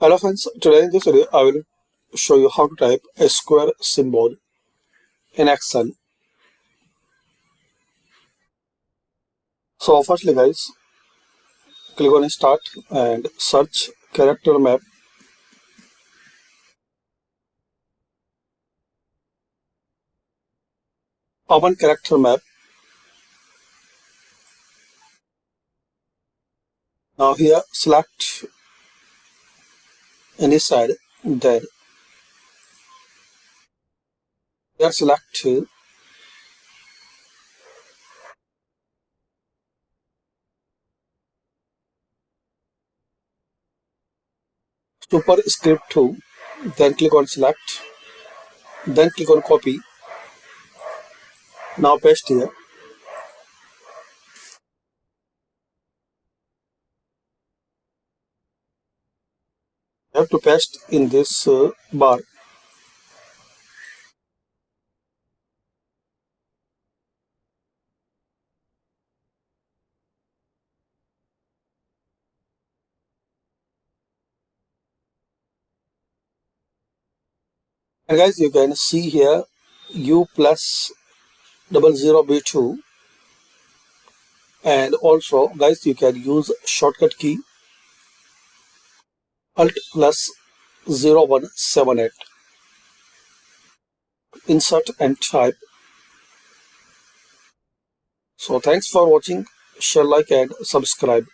Hello friends, today in this video I will show you how to type a square symbol in Excel. So firstly guys, click on start and search character map. Open character map. Now here select any side, then here select superscript 2, then click on select, then click on copy. Now paste here. You have to paste in this bar. And guys, you can see here U plus 00B2. And also guys, you can use shortcut key Alt plus 0178. Insert and type. So thanks for watching. Share, like and subscribe.